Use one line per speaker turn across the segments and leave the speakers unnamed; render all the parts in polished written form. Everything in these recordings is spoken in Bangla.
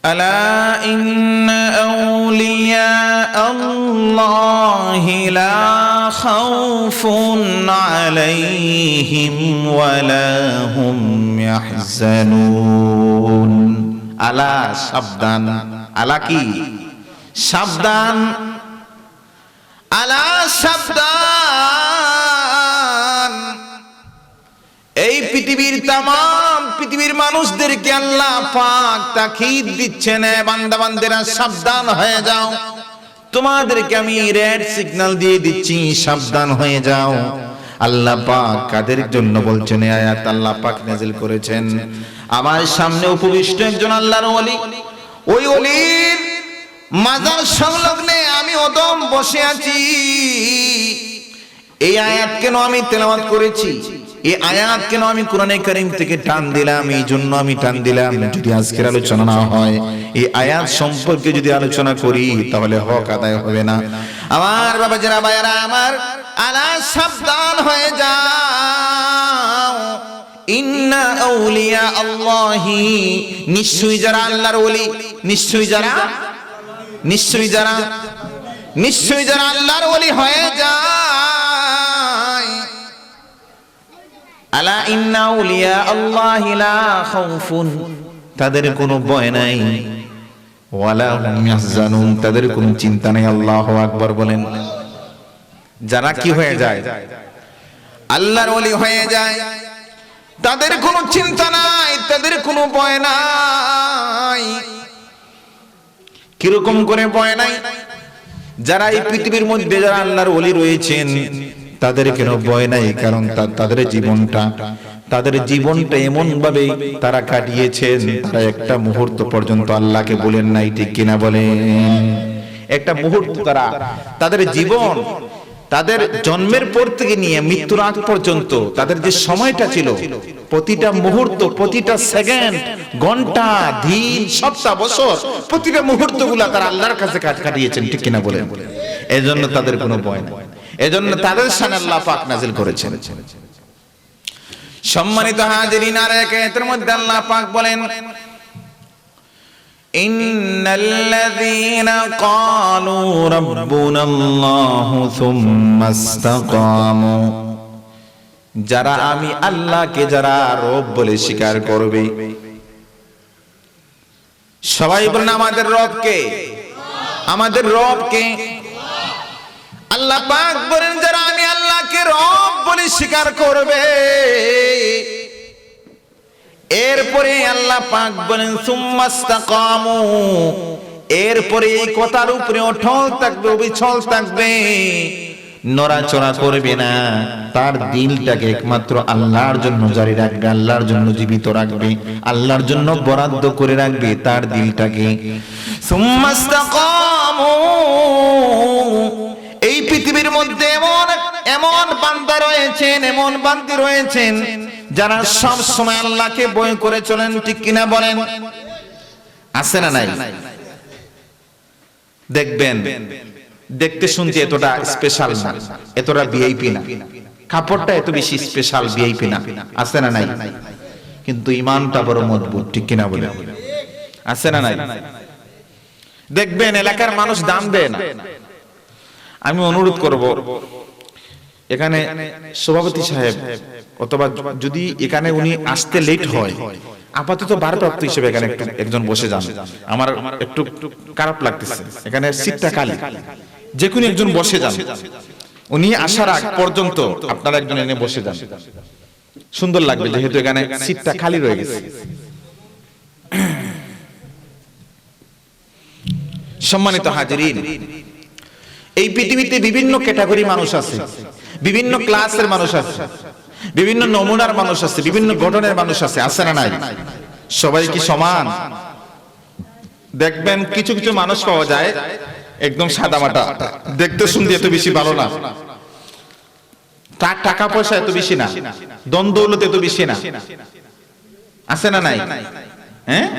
আলা ইন্না আউলিয়া আল্লাহি লা খাউফুন আলাইহিম ওয়ালা হুম ইয়াহজানুন। আলা সাবধান, আলা কি সাবধান, আলা সাবধান। এই পৃথিবীর তামাম পৃথিবীর মানুষদেরকে আল্লাহ পাক তাকিদ দিচ্ছেন, বান্দা বান্দেরা সাবধান হয়ে যাও, তোমাদেরকে আমি রেড সিগন্যাল দিয়ে দিচ্ছি, সাবধান হয়ে যাও। আল্লাহ পাক কাদের জন্য বলছেন এই আয়াত? আল্লাহ পাক নাযিল করেছেন আমার সামনে উপবিষ্ট একজন আল্লাহর ওলি, ওই ওলির মাজার সংলগ্নে আমি অদম বসে আছি। এই আয়াত কেন আমি তেলাওয়াত করেছি, এই আয়াত কেন আমি কোরআনে কারীম থেকে টান দিলাম, এই জন্য আমি টান দিলাম, যদি আজকের আলোচনা না হয়, এই আয়াত সম্পর্কে যদি আলোচনা করি তাহলে হক আদায় হবে না। আমার বাবা যারা ভাইরা আমার, আলা সাবধান হয়ে যাও। ইন্না আউলিয়া আল্লাহি, নিশ্চয়ই যারা আল্লাহর ওলি, নিশ্চয়ই যারা আল্লাহর ওলি হয়ে যায়। আলা ইন্না আউলিয়া আল্লাহি লা খাউফুন, তাদের কোনো ভয় নাই, ওয়ালা হুম ইয়াহজানুন, তাদের কোনো চিন্তা নাই। আল্লাহু আকবার বলেন। যারা কি হয়ে যায়? আল্লাহর ওলি হয়ে যায়, তাদের কোনো চিন্তা নাই, তাদের কোনো ভয় নাই। কিরকম করে ভয় নাই? যারা এই পৃথিবীর মধ্যে যারা আল্লাহর ওলি রয়েছেন তাদের কেন ভয় নাই? কারণ তাদের জীবনটা এমন ভাবে তারা কাটিয়েছেন, তারা একটা মুহূর্ত পর্যন্ত আল্লাহকে বলেন নাই, ঠিক কিনা বলেন? একটা মুহূর্ত তাদের জীবন, তাদের জন্মের পর থেকে নিয়ে মৃত্যুর আগ পর্যন্ত তাদের যে সময়টা ছিল, প্রতিটা মুহূর্ত, প্রতিটা সেকেন্ড, ঘন্টা, দিন, সপ্তাহ, বছর, প্রতিটা মুহূর্তগুলো তারা আল্লাহর কাছে কাটিয়েছেন, ঠিক কিনা বলেন? এজন্য তাদের কোনো ভয় নেই, এজন্য তাদের শানে আল্লাহ পাক নাযিল করেছেন। সম্মানিত হাজিরিন, আর এক আয়াতের মধ্যে আল্লাহ পাক বলেন, ইন্নাল্লাযীনা ক্বালু রাব্বুনাল্লাহু সুম্মা ইসতাকামু, যারা আমি আল্লাহকে যারা রব বলে স্বীকার করবে। সবাই বলেন আমাদের রব কে? আমাদের রব কে? আল্লাহ পাক বলেন যারা আমি আল্লাহকে রব বলে স্বীকার করবে। এরপরে আল্লাহ পাক বলেন সুম্মা ইসতাকামু, এরপরে এই কথার উপরে অটল থাকবে, অবিচল থাকবে, নড়াচড়া করবে না, তার দিলটাকে একমাত্র আল্লাহর জন্য জারি রাখবে, আল্লাহর জন্য জীবিত রাখবে, আল্লাহর জন্য বরাদ্দ করে রাখবে তার দিলটাকে। সুম্মা ইসতাকামু, এই পৃথিবীর মধ্যে এমন বান্দা রয়েছেন, এমন বান্দি রয়েছেন যারা সব সময় আল্লাহকে ভয় করে চলেন, ঠিক কিনা বলেন? আছে না নাই? দেখবেন দেখতে শুনতে এতটা স্পেশাল না, এতটা ভিআইপি না, কাপড়টা এত বেশি স্পেশাল ভিআইপি না, আছে না নাই? কিন্তু ঈমানটা বড় মজবুত, ঠিক কিনা বলেন? আছে না নাই? দেখবেন এলাকার মানুষ দাম দেয় না। আমি অনুরোধ করব, এখানে সভাপতি সাহেব অথবা যদি এখানে উনি আসতে লেট হয়, আপাতত ভারপ্রাপ্ত হিসেবে এখানে একজন বসে যান, আমার একটু খারাপ লাগতেছে, এখানে সিটটা খালি, যে কোনো একজন বসে যান, উনি আসার আগ পর্যন্ত আপনারা একজন এনে বসে যান, সুন্দর লাগবে, যেহেতু এখানে সিটটা খালি রয়ে গেছে। সম্মানিত হাজিরিন, এই পৃথিবীতে বিভিন্ন ক্যাটাগরি মানুষ আছে, বিভিন্ন ক্লাসের মানুষ আছে, বিভিন্ন নমুনার মানুষ আছে, বিভিন্ন গঠনের মানুষ আছে, আছে না নাই? সবাই কি সমান? দেখবেন কিছু কিছু মানুষ পাওয়া যায় একদম সাদামাটা, দেখতে শুনতে এত বেশি ভালো না, তার টাকা পয়সা এত বেশি না, ধন দৌলত এত বেশি না, আছে না নাই? হ্যাঁ,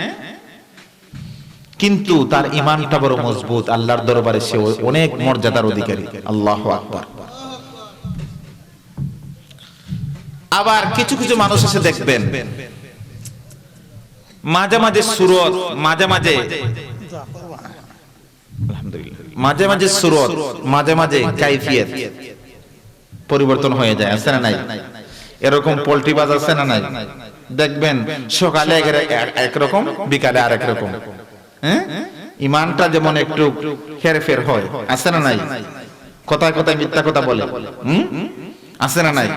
কিন্তু তার ঈমানটা বড় মজবুত, আল্লাহর দরবারে সে অনেক মর্যাদার অধিকারী। আল্লাহু আকবার। আবার কিছু কিছু মানুষ আছে দেখবেন মাঝে মাঝে সুরত, মাঝে মাঝে আলহামদুলিল্লাহ, মাঝে মাঝে সুরত, মাঝে মাঝে কাইফিয়ত পরিবর্তন হয়ে যায়, আছে না নাই? এরকম পোল্ট্রিবাজ আছে না নাই? দেখবেন সকালে একরকম, বিকালে আরেক রকম। হ্যাঁ, ইমানটা যেমন একটু হেরফের হয়, আছে না নাই? কথায় কথায় মিথ্যা কথা বলে, আছে না নাই?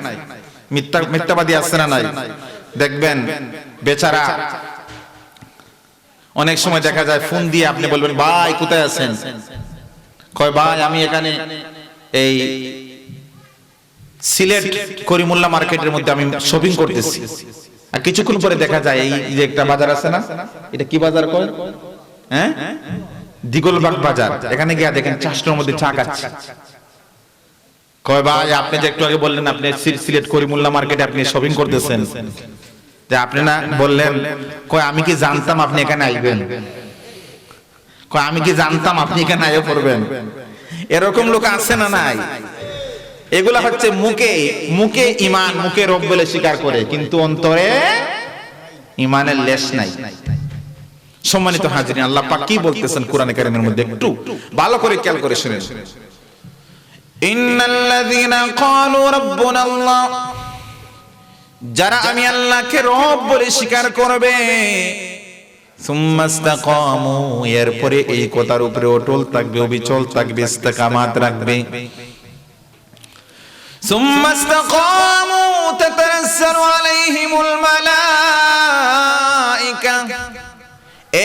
মিথ্যাবাদী আছে না নাই? দেখবেন বেচারা অনেক সময় দেখা যায় ফোন দিয়ে আপনি বলবেন, ভাই কোথায় আছেন? কয় ভাই আমি এখানে এই সিলেট করিমুল্লাহ মার্কেটের মধ্যে আমি শপিং করতেছি। আর কিছুক্ষণ পরে দেখা যায় এই যে একটা বাজার আছে না, এটা কি বাজার কয়? হ্যাঁ, দিগলবাগ বাজার। এখানে গিয়ে দেখেন চাষটার মধ্যে চা খাচ্ছে। কয় ভাই আপনি যে একটু আগে বললেন আপনি সিলেট করিমুল্লাহ মার্কেটে আপনি শপিং করতেছেন, যে আপনি না বললেন, কয় আমি কি জানতাম আপনি এখানে আইবেন, কয় আমি কি জানতাম আপনি এখানে আইয়া পড়বেন। এরকম লোক আছে না নাই? এগুলা হচ্ছে মুখে মুখে ইমান, মুখে রব বলে স্বীকার করে, কিন্তু অন্তরে ইমানের লেশ নাই। সম্মানিত হাজিরিন, আল্লাহ পাক কি বলতেছেন কোরআনে কারীমের মধ্যে একটু ভালো করে খেয়াল করে শুনেন। ইন্নাল্লাযীনা ক্বালু রাব্বুনা আল্লাহ, যারা আমি আল্লাহকে রব বলে স্বীকার করবে, সুম্মা ইসতাকামু, এরপরে এই কথার উপরে অটল থাকবে, অবিচল থাকবে, ইস্তেকামাত রাখবে। সুম্মা ইসতাকামু তাতানাজ্জালু আলাইহিমুল মালায়েকা,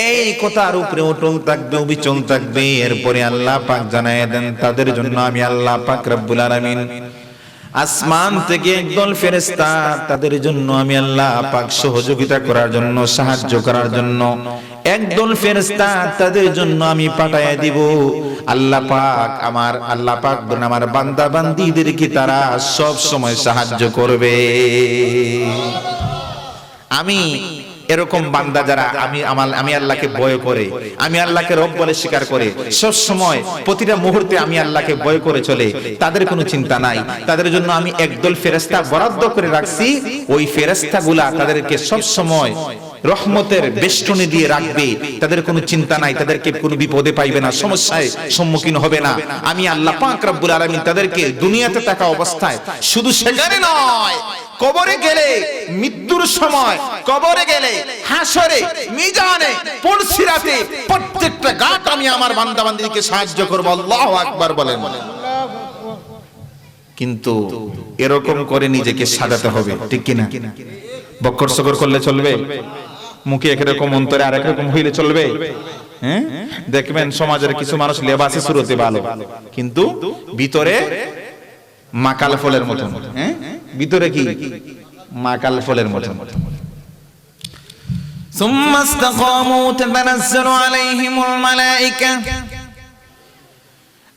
এই কথার উপরে অটল থাকবে, অবিচল থাকবে। এরপরে আল্লাহ পাক জানায় দেন তাদের জন্য আমি আল্লাহ পাক রব্বুল আলামিন আসমান থেকে একদল ফেরেশতা, তাদের জন্য আমি আল্লাহ পাক সহযোগিতা করার জন্য, সাহায্য করার জন্য একদল ফেরেশতা তাদের জন্য আমি পাঠাইয়া দিব। আল্লাহ পাক আমার বান্দা বান্দীদেরকে তারা সব সময় সাহায্য করবে। আমি এরকম বান্দা যারা আমি আল্লাহকে ভয় করে, আমি আল্লাহকে রব বলে স্বীকার করে, সব সময় প্রতিটা মুহূর্তে আমি আল্লাহকে ভয় করে চলে, তাদের কোনো চিন্তা নাই। তাদের জন্য আমি একদল ফেরেশতা বরাদ্দ করে রাখছি। ওই ফেরেশতাগুলা তাদেরকে সব সময় রহমতের বেষ্টনী দিয়ে রাখবে। তাদের কোনো চিন্তা নাই, তাদেরকে কোনো বিপদে পাইবে না, সমস্যায় সম্মুখীন হবে না। আমি আল্লাহ পাক রব্বুল আলামিন তাদেরকে দুনিয়াতে থাকা অবস্থায়, শুধু সেখানে নয়, কবরে গেলে, মৃত্যুর সময়, কবরে গেলে, হাসরে, মিজানে, পুলসিরাতে, প্রত্যেকটা ঘাট আমি আমার বান্দা বান্দীকে সাহায্য করব। আল্লাহু আকবার বলেন। কিন্তু এরকম করে নিজেকে সাজাতে হবে, ঠিক কিনা? বক্কর সকর করলে চলবে? মুখে একরকম, অন্তরে আরেক রকম হইলে চলবে? হ্যাঁ, দেখবেন সমাজের কিছু মানুষ লেবাসে শুরুতে ভালো, কিন্তু ভিতরে মাকাল ফলের মতন। হ্যাঁ, ভিতরে কি মাকাল ফলের মতন। সুম্মা ইসতাকামু তাতানাজ্জালু আলাইহিমুল মালায়েকা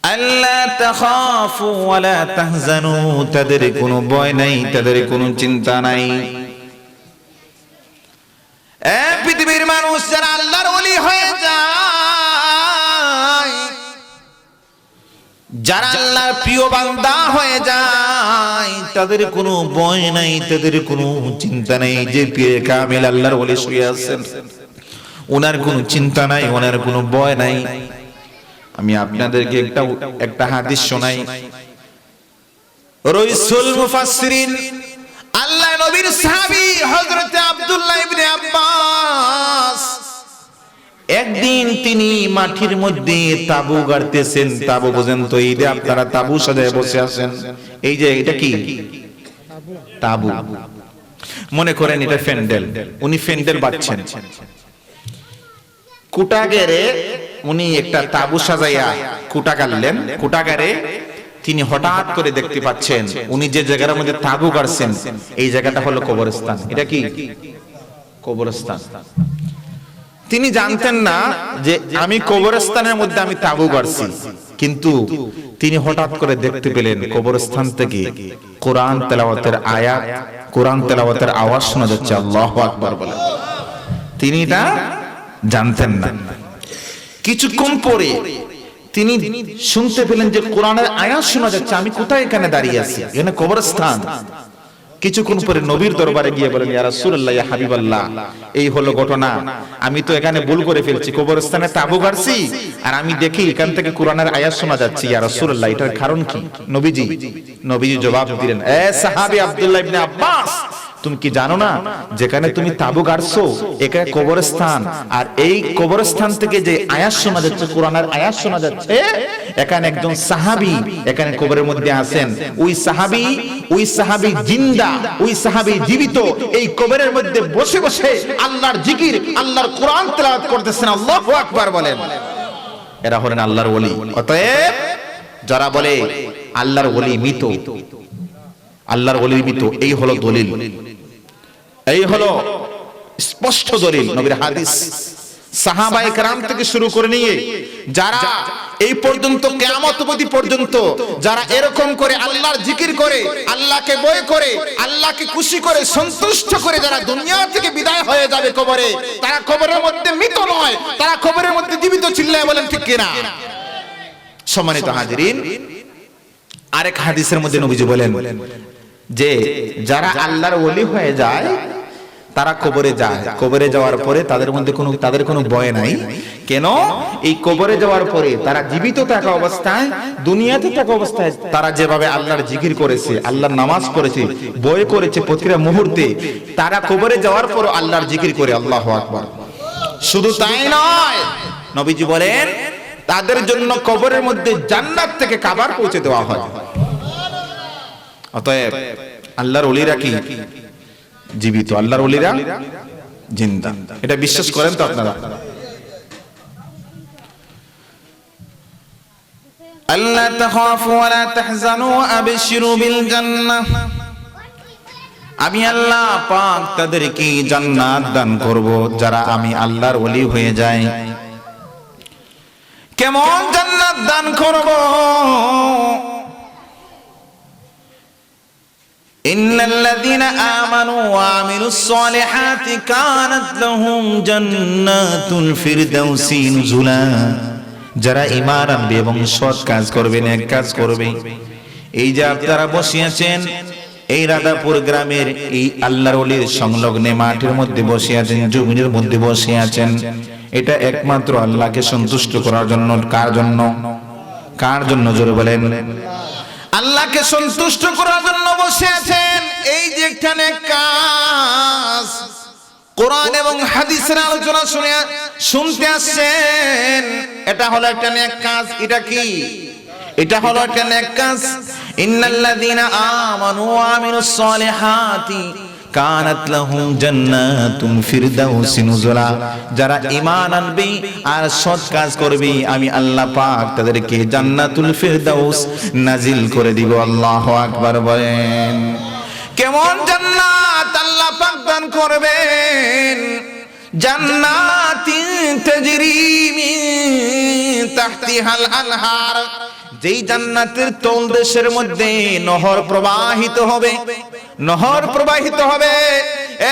আল্লা তাখাফু ওয়া লা তাহজানু, তাদের কোনো ভয় নাই, তাদের কোনো চিন্তা নাই। পৃথিবীর মানুষ যারা আল্লাহর ওলি হয়ে যায়, যারা আল্লাহর প্রিয় বান্দা হয়ে যায়, তাদের কোনো ভয় নাই, তাদের কোনো চিন্তা নাই। যে পীরে কামিল আল্লাহর ওলি শুয়ে আছেন, ওনার কোনো চিন্তা নাই, ওনার কোনো ভয় নাই। আমি আপনাদেরকে একটা হাদিস শোনাই। রাইসুল মুফাসসিরিন আল্লাহ নবীর সাহাবী হযরত আব্দুল্লাহ ইবনে আব্বাস, একদিন তিনি মাটির মধ্যে তাবু গাড়তেছেন। তাবু বুঝেন তো, এই যে আপনারা তাবু সাজায় বসে আছেন, এই যে এটা কি তাবু, মনে করেন এটা ফ্যান্ডেল। উনি ফ্যান্ডেল বাঁধছেন, কুটাগেরে উনি একটা তাবু সাজাইয়া কুটা গাড়লেন। কুটাগারে তিনি হঠাৎ করে দেখতে পাচ্ছেন উনি যে জায়গার মধ্যে তাবু গাড়ছেন, এই জায়গাটা হলো কবরস্থান। এটা কি কবরস্থান? তিনি জানতেন না যে আমি কবরস্থানের মধ্যে আমি তাবু গাড়ছি, কিন্তু তিনি হঠাৎ করে দেখতে পেলেন কবরস্থান থেকে কোরআন তেলাওয়াতের আয়াত, কোরআন তেলাওয়াতের আওয়াজ শোনা যাচ্ছে। আল্লাহু আকবার বলেন। তিনি এটা জানতেন না। কিছুক্ষণ পরে তিনি শুনতে পেলেন যে কোরআনের আয়াত শোনা যাচ্ছে। আমি কোথায় এখানে দাঁড়িয়ে আছি? এখানে কবরস্থান। কিছুক্ষণ পরে নবীর দরবারে গিয়ে বলেন, ইয়া রাসূলুল্লাহ, ইয়া হাবিবাল্লাহ, এই হলো ঘটনা, আমি তো এখানে ভুল করে ফেলছি, কবরস্থানে তাবু গাড়ছি আর আমি দেখি এখান থেকে কোরআনের আয়াত শোনা যাচ্ছে, ইয়া রাসূলুল্লাহ, এটার কারণ কি? নবীজি জবাব দিলেন, এ সাহাবী আব্দুল্লাহ ইবনে আব্বাস, তুমি কি জানো না যেখানে তুমি তাবু গাড়ছো এখানে কবরস্থান, আর এই কবরস্থান থেকে যে আয়াত শোনা যাচ্ছে, কোরআনের আয়াত শোনা যাচ্ছে, এখানে একজন সাহাবী এখানে কবরের মধ্যে আছেন, ওই সাহাবী জিন্দা, ওই সাহাবী জীবিত, এই কবরের মধ্যে বসে বসে আল্লাহর জিকির, আল্লাহর কোরআন তেলাওয়াত করতেছেন। আল্লাহু আকবার বলেন। এরা হলেন আল্লাহর ওলি। অতএব যারা বলে আল্লাহর ওলি মৃত, আল্লাহর ওলি মৃত, এই হলো দলিল, এই হলো স্পষ্ট দলিল নবীর হাদিস, সাহাবায়ে কেরাম থেকে শুরু করে নিয়ে যারা এই পর্যন্ত কিয়ামত অবধি পর্যন্ত যারা এরকম করে আল্লাহর জিকির করে, আল্লাহকে ভয় করে, আল্লাহকে খুশি করে, সন্তুষ্ট করে যারা দুনিয়া থেকে বিদায় হয়ে যাবে কবরে, তারা কবরের মধ্যে মৃত নয়, তারা কবরের মধ্যে জীবিত। চিল্লায় বলেন ঠিক কিনা? সম্মানিত হাজিরিন, আরেক হাদিসের মধ্যে নবীজি বলেন যে যারা আল্লাহর ওলি হয়ে যায় তারা কবরে যায়, কবরে যাওয়ার পরে তাদের কোনো ভয় নাই। কেন? এই কবরে যাওয়ার পরে তারা জীবিত থাকা অবস্থায়, দুনিয়াতে থাকা অবস্থায় তারা যেভাবে আল্লাহর জিকির করেছে, আল্লাহর নামাজ পড়েছে, ভয় করেছে প্রতিটা মুহূর্তে, তারা কবরে যাওয়ার পর আল্লাহর জিকির করে। আল্লাহু আকবার। শুধু তাই নয়, নবীজি বলেন তাদের জন্য কবরের মধ্যে জান্নাত থেকে খাবার পৌঁছে দেওয়া হয়। অতএব আল্লাহর ওলিরা কি জীবিত? আল্লাহর ওলিরা জিন্দা। এটা বিশ্বাস করেন তো আপনারা? আল্লাহ তাখাফু ওয়া লা তাহজানু ওয়া আবশিরু বিল জান্নাহ, আমি আল্লাহ পাক তাদেরকে জান্নাত দান করব যারা আমি আল্লাহর ওলি হয়ে যায়। কেমন জান্নাত দান করব? ইন্নাল্লাযীনা আমানু ওয়া আমিলুস সলিহাতি কানাত লাহুম জান্নাতুল ফিরদাউসি নুজুলা, যারা ঈমান আনবে এবং সৎ কাজ করবে, নেক কাজ করবে, এই যে আপনারা বসে আছেন এই রাধাপুর গ্রামের এই আল্লাহর ওলির সংলগ্নে মাঠের মধ্যে বসে আছেন, জমিনের মধ্যে বসে আছেন, এটা একমাত্র আল্লাহকে সন্তুষ্ট করার জন্য। কার জন্য? কার জন্য? জোরে বলেন। আল্লাহকে সন্তুষ্ট করার জন্য বসে আছেন। এই যে এখানে কাজ, কোরআন এবং হাদিসের আলোচনা শুনতে আসছেন, এটা হলো একটা নেক কাজ। এটা কি? এটা হলো একটা নেক কাজ। ইন্নাল্লাযীনা আমানু ওয়া আমিলুস সলিহাতি কানাত লাহুম জান্নাতুল ফিরদাউসি নুজুলা, যারা ঈমান আনবে আর সৎ কাজ করবে আমি আল্লাহ পাক তাদেরকে জান্নাতুল ফিরদাউস নাজিল করে দিব। আল্লাহু আকবার বলেন। কেমন জান্নাত আল্লাহ পাক দান করবেন? জান্নাতিন তাজরি মিন তাহতিহাল আনহার, যেই জান্নাতের তলদেশের মধ্যে নহর প্রবাহিত হবে, নহর প্রবাহিত হবে।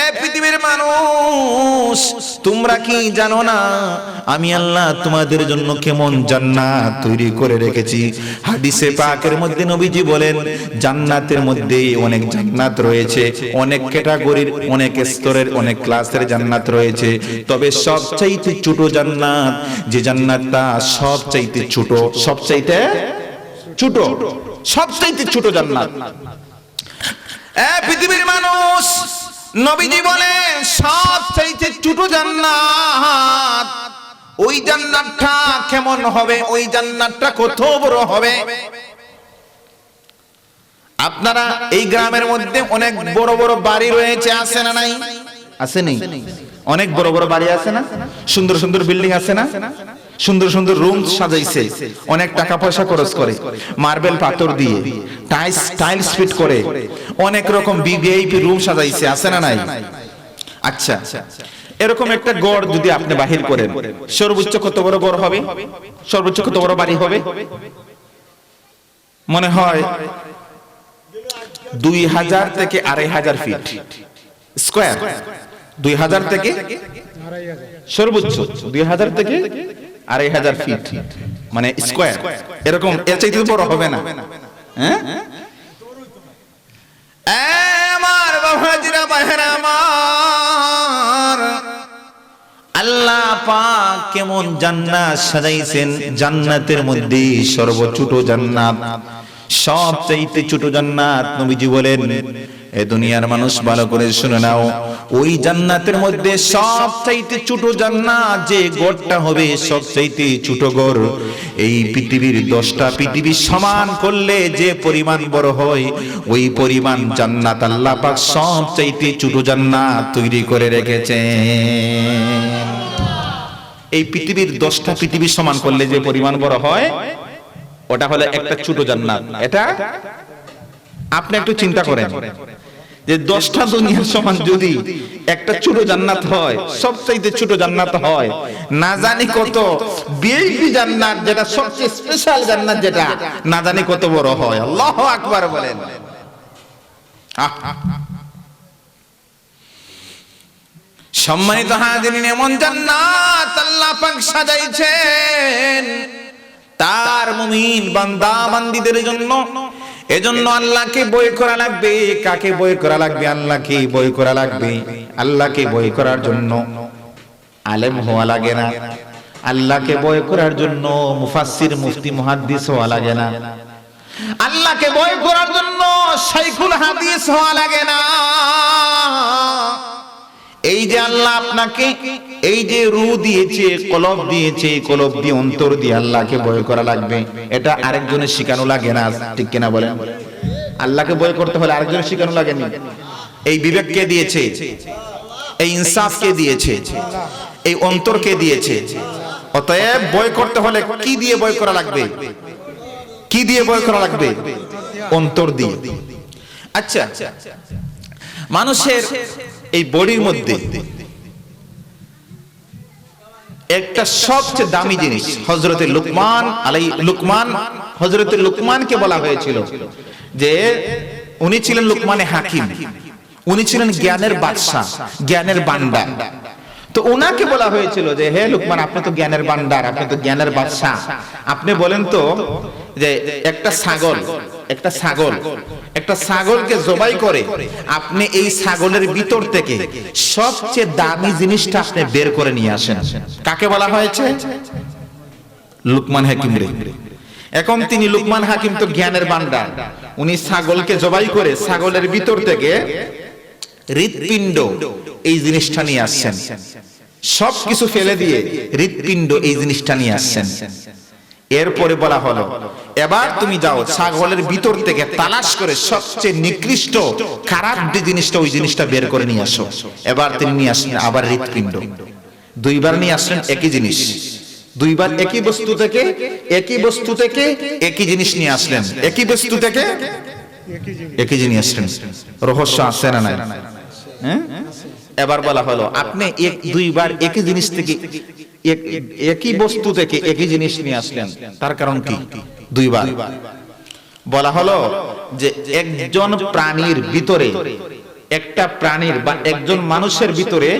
এ পৃথিবীর মানুষ, তোমরা কি জানো না আমি আল্লাহ তোমাদের জন্য কেমন জান্নাত তৈরি করে রেখেছি? হাদিসে পাকের মধ্যে নবীজি বলেন জান্নাতের মধ্যে অনেক জান্নাত রয়েছে, অনেক ক্যাটাগরির, অনেক স্তরের, অনেক ক্লাসের জান্নাত রয়েছে, তবে সবচাইতে ছোট জান্নাত, যে জান্নাতটা সবচাইতে ছোট, সবচাইতে ছোট, সবচাইতে ছোট জান্নাত। পৃথিবীর মানুষ, নবীজি বলেন সবচাইতে ছোট জান্নাত, ওই জান্নাতটা কেমন হবে? ওই জান্নাতটা কত বড় হবে? আপনারা এই গ্রামের মধ্যে অনেক বড় বড় বাড়ি রয়েছে, আছে না নাই? আছে নেই? অনেক বড় বড় বাড়ি আছে না? সুন্দর সুন্দর বিল্ডিং আছে না? সুন্দর সুন্দর রুম সাজাইছে, অনেক টাকা পয়সা খরচ করে, মার্বেল পাথর দিয়ে টাইলস ফিট করে অনেক রকম ভিভিআইপি রুম সাজাইছে, আছে না নাই? আচ্ছা, এরকম একটা গড় যদি আপনি বাহির করেন, সর্বোচ্চ কত বড় গড় হবে? সর্বোচ্চ কত বড় বাড়ি হবে? মনে হয় 2000 থেকে 2500 ফিট স্কয়ার। 2000 থেকে সর্বোচ্চ 2000 থেকে 2500 ফিট মানে স্কয়ার, এরকম। এর চাইতে বড় হবে না। হ্যাঁ, হাজিরা ভাইরা আমার, আল্লাহ পাক কেমন জান্নাত সাজাইছেন। জান্নাতের মধ্যে সর্বছোট জান্নাত, সবচাইতে ছোট জান্নাত। নবীজি বলেন, এ দুনিয়ার মানুষ ভালো করে শুনে নাও, ওই জান্নাতের মধ্যে সবচাইতে ছোট জান্নাত যে ঘরটা হবে, সবচাইতে ছোট ঘর এই পৃথিবীর 10টা পৃথিবী সমান করলে যে পরিমাণ বড় হয়, ওই পরিমাণ জান্নাত আল্লাহ পাক সবচাইতে ছোট জান্নাত তৈরি করে রেখেছেন। এই পৃথিবীর 10টা পৃথিবী সমান করলে যে পরিমাণ বড় হয়, ওটা হলো একটা ছোট জান্নাত। এটা আপনি একটু চিন্তা করেন যে 10টা দুনিয়ার সমান যদি একটা ছোট জান্নাত হয়, সবচেয়ে ছোট জান্নাত হয়, না জানি কত ভিআইপি জান্নাত, যেটা সবচেয়ে স্পেশাল জান্নাত, যেটা না জানি কত বড় হয়। আল্লাহু আকবার বলেন। সম্মানিত হাজিরিন, এমন জান্নাত আল্লাহ পাক সাজাইছেন তার মুমিন বান্দা বান্দীদের জন্য। এজন্য আল্লাহকে ভয় করা লাগবে। কাকে ভয় করা লাগবে? আল্লাহকে ভয় করা লাগবে। আল্লাহকে ভয় করার জন্য আলেম হওয়া লাগে না। আল্লাহকে ভয় করার জন্য মুফাসসির, মুফতি, মুহাদ্দিস হওয়া লাগে না। আল্লাহকে ভয় করার জন্য শাইখুল হাদিস হওয়া লাগে না। এই যে আল্লাহ আপনাকে এই যে রূহ দিয়েছে, কলব দিয়েছে, কলব দিয়ে অন্তর দিয়ে আল্লাহকে ভয় করা লাগবে। এটা আরেকজনের শিখানো লাগে না, ঠিক কিনা বলেন? আল্লাহকে ভয় করতে হলে আরেকজনের শিখানো লাগেনি। এই বিবেক কে দিয়েছে? এই ইনসাফ কে দিয়েছে? এই অন্তর কে দিয়েছে? অতএব ভয় করতে হলে কি দিয়ে ভয় করা লাগবে? কি দিয়ে ভয় করা লাগবে? অন্তর দিয়ে। আচ্ছা, মানুষের এই বডির মধ্যে একটা সবচেয়ে দামি জিনিস, হযরতে লুকমানকে বলা হয়েছিল যে উনি ছিলেন লুকমানে হাকিম, উনি ছিলেন জ্ঞানের বাদশা, জ্ঞানের ভান্ডার। তো ওনাকে বলা হয়েছিল যে হে লুকমান, আপনি তো জ্ঞানের ভান্ডার, আপনি তো জ্ঞানের বাদশা, আপনি বলেন তো যে একটা ছাগলকে জবাই করে আপনি এই ছাগলের ভিতর থেকে সবচেয়ে দামি জিনিসটা আপনি বের করে নিয়ে আসেন। কাকে বলা হয়েছে? লুকমান হাকিম রে। এখন তিনি লুকমান হাকিম তো জ্ঞানের ভান্ডার, উনি ছাগলকে জবাই করে ছাগলের ভিতর থেকে হৃৎপিণ্ড এই জিনিসটা নিয়ে আসছেন। সবকিছু ফেলে দিয়ে হৃৎপিণ্ড এই জিনিসটা নিয়ে আসছেন। এরপরে বলা হলো, এবার তুমি যাও ছাগলের ভিতর থেকে তালাশ করে সবচেয়ে নিকৃষ্ট খারাপ যে জিনিসটা, ওই জিনিসটা বের করে নিয়ে আসো। এবার তিনি নিয়ে আসলেন আবার হৃৎপিণ্ড। দুইবার নিয়ে আসলেন একই জিনিস, দুইবার একই বস্তু থেকে একই জিনিস নিয়ে আসলেন, একই বস্তু থেকে একই জিনিস আসলেন। রহস্য আছে না নাই? এবার বলা হলো আপনি দুইবার একই জিনিস থেকে, একই বস্তু থেকে একই জিনিস নিয়ে আসলেন, তার কারণ কি? দুইবার বলা হলো যে একজন প্রাণীর ভিতরে, একটা প্রাণীর বা একজন মানুষের ভিতরে